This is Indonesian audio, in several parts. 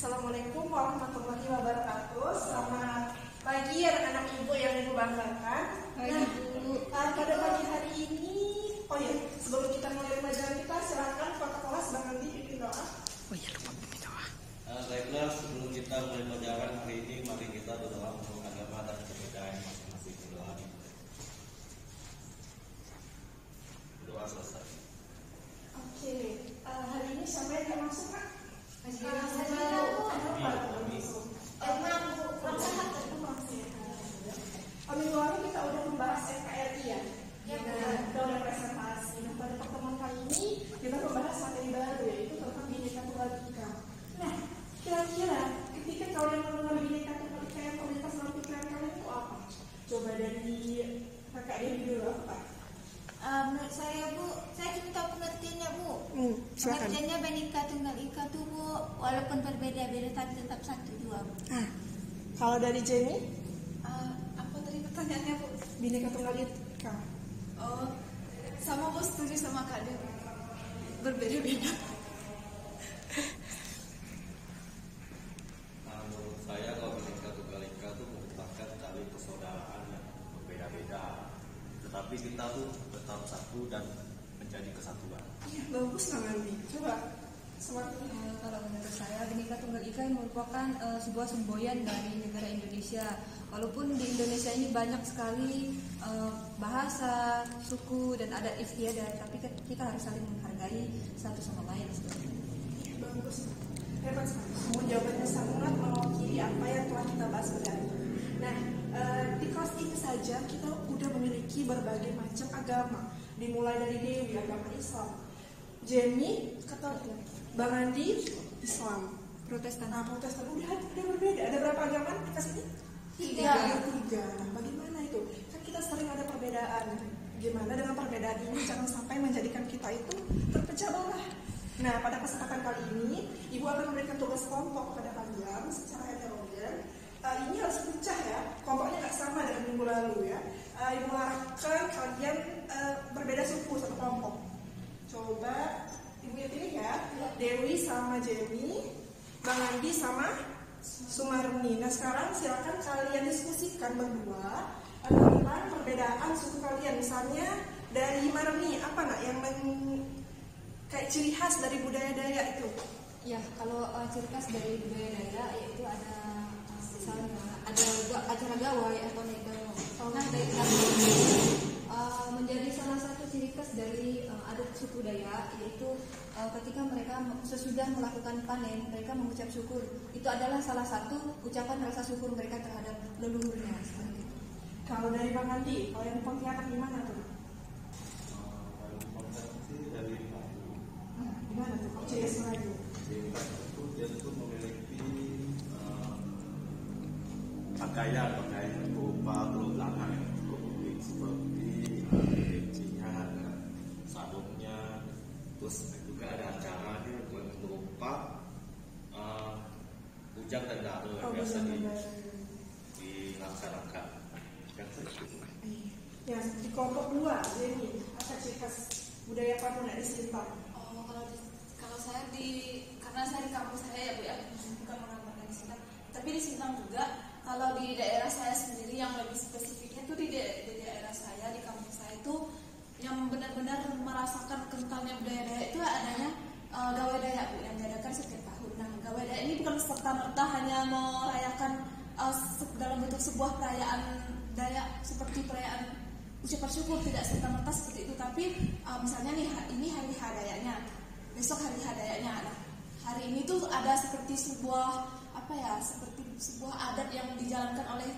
Assalamualaikum warahmatullahi wabarakatuh. Selamat pagi anak-anak ibu yang ibu banggakan. Pada pagi hari ini, sebelum kita mulai pelajaran kita, silakan kakak kelas Bang Andi pimpin doa. Lupa pimpin doa. Baiklah, sebelum kita mulai pelajaran hari ini, mari kita berdoa untuk agama dan kebudayaan masing-masing. Doa selesai. Oke, hari ini siapa yang gak masuk, Kak? Minggu lalu kita udah membahas NKRI ya. Kita udah presentasi. Nah, pada pertemuan kali ini kita membahas materi baru, yaitu tentang Bhinneka Tunggal Ika. Nah, kira-kira ketika kalian mengenal Bhinneka Tunggal Ika, yang terlintas dalam pikiran kalian itu apa? Coba dari kakak Dewi dulu, apa? Menurut saya Bu, saya cuma tahu pengertiannya Bu. Pengertiannya Bhinneka Tunggal Ika tuh Bu, walaupun berbeda-beda tapi tetap satu dua Bu. Kalau dari Jenny? Apa tadi pertanyaannya Bu? Bhinneka Tunggal Ika. Oh, sama Bu, setuju sama Kak Dewi. Berbeda-beda. Menurut saya kalau Bhinneka Tunggal Ika itu merupakan tali persaudaraan yang berbeda-beda, tetapi kita tuh tetap satu dan menjadi kesatuan. Iya, bagus Nanti. Coba semakin. Kalau menurut saya Bhinneka Tunggal Ika merupakan sebuah semboyan dari negara Indonesia. Walaupun di Indonesia ini banyak sekali bahasa, suku dan adat istiadat, tapi kita harus saling menghargai satu sama lain. Bagus, hebat sekali. Semua jawabannya sangat mewakili apa yang telah kita bahas pada hari ini. Nah, di kelas ini saja kita udah memiliki berbagai macam agama, dimulai dari Dewi agama Islam, Jenny Katolik, Bang Andi Islam, Protestan. Protestan udah berbeda. Ada berapa agama di kelas ini? Tiga. Nah, bagaimana itu? Kan kita sering ada perbedaan. Gimana dengan perbedaan ini jangan sampai menjadikan kita itu terpecah belah. Nah, pada kesempatan kali ini, Ibu akan memberikan tugas kelompok kepada kalian secara heterogen. Ini harus pecah ya, kelompoknya nggak sama dengan minggu lalu ya. Ibu harapkan kalian berbeda suku satu kelompok. Coba Ibu yang pilih ya, Dewi sama Jenny, Bang Andi sama Sumarni. Nah, sekarang silakan kalian diskusikan berdua tentang perbedaan suku kalian. Misalnya dari Marni, apa nggak yang kayak ciri khas dari budaya Dayak itu? Ya, kalau ciri khas dari budaya Dayak yaitu ada misalnya ada acara gawai atau naik gawai. Nah, dari menjadi salah satu ciri khas dari adat suku Dayak, yaitu ketika mereka sesudah melakukan panen, mereka mengucap syukur. Itu adalah salah satu ucapan rasa syukur mereka terhadap leluhurnya. Kalau dari Bang Andi, kalau yang Pontianak gimana tuh? Dari Melayu. Gimana tuh? Ciri khas Melayu. Dia itu memiliki pakaian berupa belakang yang cukup unik, seperti pecinya, sarungnya, terus juga ada acaranya berupa bujang dan daro yang biasa dilaksanakan. Ya, di kelompok 2, jadi apa ciri khas budaya kamu di Sintang? Oh, kalau saya karena saya di kampus saya ya Bu ya, bukan orang di Sintang, tapi di Sintang juga. Kalau di daerah saya sendiri yang lebih spesifiknya tuh di daerah saya, di kampus saya itu yang benar-benar merasakan kentalnya budaya Dayak itu adanya gawai Dayak Bu, yang diadakan setiap tahun. Nah, gawai Dayak ini bukan serta-merta hanya merayakan dalam bentuk sebuah perayaan Dayak seperti perayaan ucapan syukur, tidak serta-merta seperti itu, tapi misalnya nih ini hari Dayaknya, besok hari Dayaknya. Nah, hari ini tuh ada seperti sebuah sebuah adat yang dijalankan oleh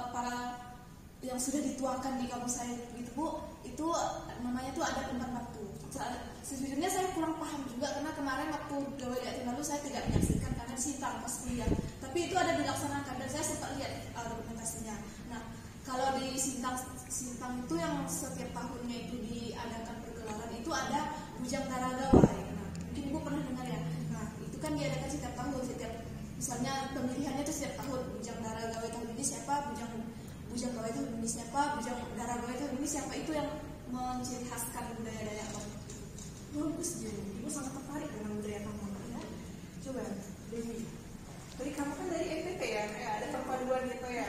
para yang sudah dituakan di kampus saya gitu Bu. Itu namanya tuh adat umpan batu. Sejujurnya saya kurang paham juga karena kemarin waktu gawai Dayak lalu saya tidak menyaksikan karena Sintang pas kuliah. Tapi itu ada dilaksanakan dan saya sempat lihat dokumentasinya. Nah, kalau di Sintang itu yang setiap tahunnya itu diadakan pergelaran itu ada Bujang Dara Gawai. Nah, mungkin Ibu pernah dengar ya. Nah, itu kan diadakan setiap tahun, misalnya pemilihannya itu setiap tahun. Bujang Dara Gawai tahun ini siapa, Bujang Gawai tahun ini siapa, Bujang Dara Gawai tahun ini siapa, itu yang menciri khaskan budaya Dayak. Bagus, Jenny. Ibu sangat tertarik dengan budaya kamu ya. Coba, Dewi. Jadi kamu kan dari NTT ya, ada perpaduan gitu ya,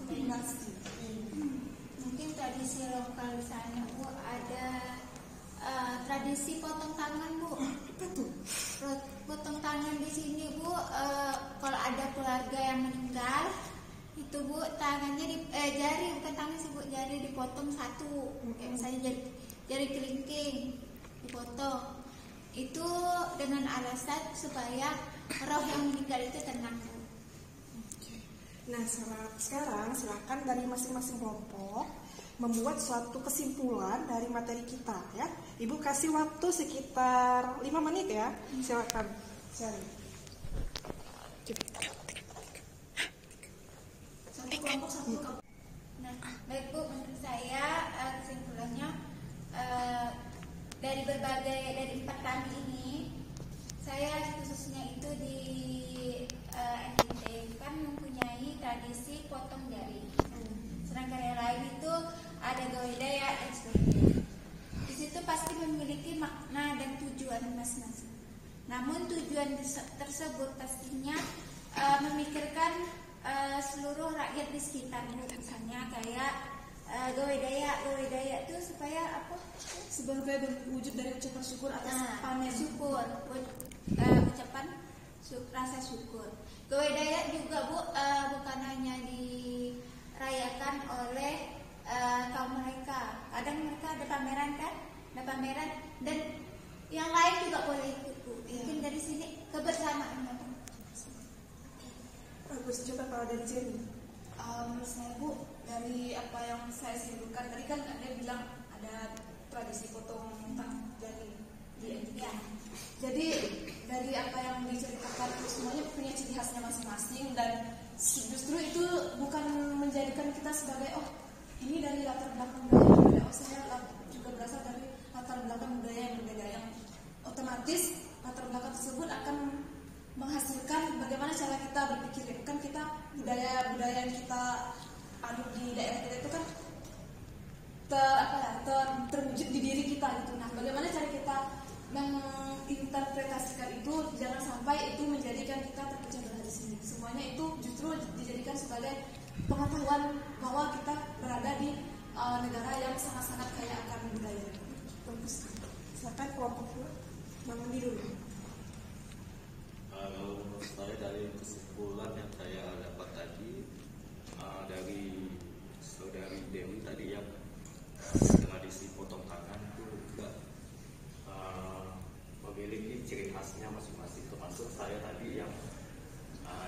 kombinasi. Mungkin tradisi lokal di sana Bu ada tradisi potong tangan Bu. Apa tuh? Potong tangan di sini Bu, kalau ada keluarga yang meninggal itu Bu tangannya jari, bukan tangan sih Bu, jari dipotong satu, kayak misalnya jari kelingking dipotong. Itu dengan alasan supaya roh yang meninggal itu tenang Bu. Nah sekarang silakan dari masing-masing kelompok membuat suatu kesimpulan dari materi kita ya. Ibu kasih waktu sekitar 5 menit ya. Silakan. Nah, baik Bu, menurut saya kesimpulannya dari 4 kami ini, saya khususnya itu di NTT kan mempunyai tradisi potong jari. Sedangkan yang lain itu ada Gawai Dayak dan sebagainya. Di situ pasti memiliki makna dan tujuan masing-masing. Namun tujuan tersebut pastinya memikirkan seluruh rakyat di sekitar. Misalnya kayak Gawai Dayak itu supaya apa? Sebagai wujud dari ucapan syukur atas panen. Syukur, ucapan rasa syukur. Gawai Dayak juga Bu bukan hanya dirayakan oleh kaum mereka. Kadang mereka ada pameran kan, dan yang lain juga boleh ikut Bu. Mungkin dari sini kebersamaan. Bagus, coba kalau dari Jenny. Menurut saya Bu, dari apa yang saya simpulkan tadi kan ada bilang ada tradisi potong jari di NTT. Jadi dari apa yang diceritakan itu semuanya punya ciri khasnya masing-masing, dan justru itu bukan menjadikan kita sebagai ini dari latar belakang budaya yang berbeda. Saya juga berasal dari latar belakang budaya yang berbeda, yang otomatis latar belakang tersebut akan menghasilkan bagaimana cara kita berpikir. Kan kita budaya yang kita anut di daerah kita itu kan terwujud di diri kita gitu. Nah, bagaimana cara kita menginterpretasikan itu, jangan sampai itu menjadikan kita terpecah belah di sini. Semuanya itu justru dijadikan sebagai pengetahuan bahwa kita berada di negara yang sangat-sangat kaya akan budaya. Bagus. Silakan kelompok Bang Andi dulu. Kalau menurut saya dari kesimpulan yang saya dapat tadi dari saudari Dewi tadi yang tradisi potong tangan itu juga memiliki ciri khasnya masing-masing, termasuk saya tadi yang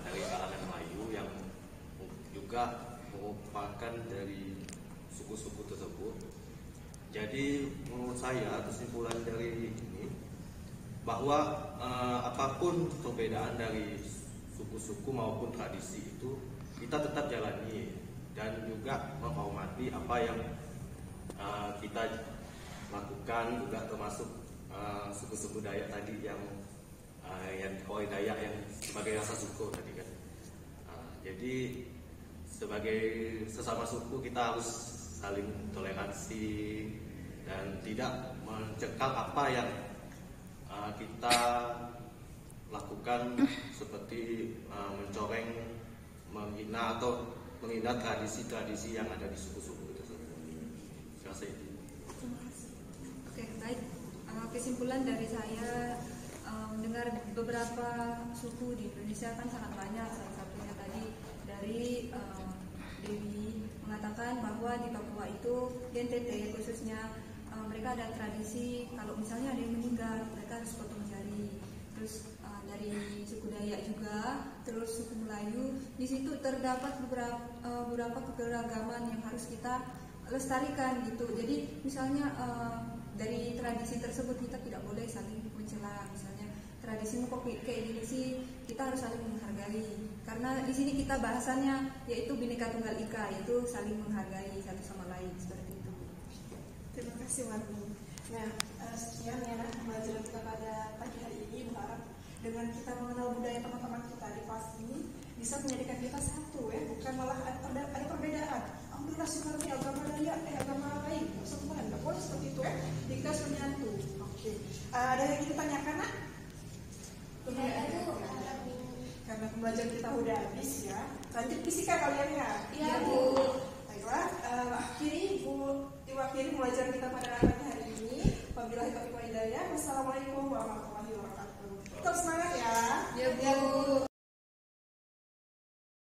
dari kalangan Melayu yang juga merupakan dari suku-suku tersebut. Jadi menurut saya kesimpulan dari ini bahwa apapun perbedaan dari suku-suku maupun tradisi itu kita tetap jalani dan juga menghormati apa yang kita lakukan, juga termasuk suku-suku Dayak tadi yang Gawai Dayak yang sebagai rasa syukur tadi kan. Jadi sebagai sesama suku kita harus saling toleransi dan tidak mencekal apa yang kita lakukan seperti mencoreng, menghina atau menghina tradisi-tradisi yang ada di suku-suku tersebut. Saya rasa itu. Oke, baik. Kesimpulan dari saya, mendengar beberapa suku di Indonesia kan sangat banyak. Salah satunya tadi dari Dewi mengatakan bahwa di Papua itu, di NTT khususnya, mereka ada tradisi kalau misalnya ada yang meninggal mereka harus potong jari. Terus dari suku Dayak juga, terus suku Melayu, di situ terdapat beberapa keberagaman yang harus kita lestarikan gitu. Jadi misalnya dari tradisi tersebut kita tidak boleh saling mencela. Misalnya tradisimu kok kayak gini sih, kita harus saling menghargai. Karena di sini kita bahasannya yaitu Bhinneka Tunggal Ika, yaitu saling menghargai satu sama lain seperti itu. Terima kasih Warni. Nah, sekian ya pembelajaran kita pada pagi hari ini. Berharap dengan kita mengenal budaya teman-teman kita di kelas ini bisa menjadikan kita satu ya, bukan malah ada perbedaan. Alhamdulillah sekarang agama Dayak, agama lain, semua nggak boleh seperti itu ya. Kita harus menyatu. Oke. Ada yang ingin ditanyakan nak? Itu Karena belajar kita udah habis ya. Lanjut fisika kalian ya. Iya, Bu. Baiklah, akhiri Bu, diwakili pelajaran kita pada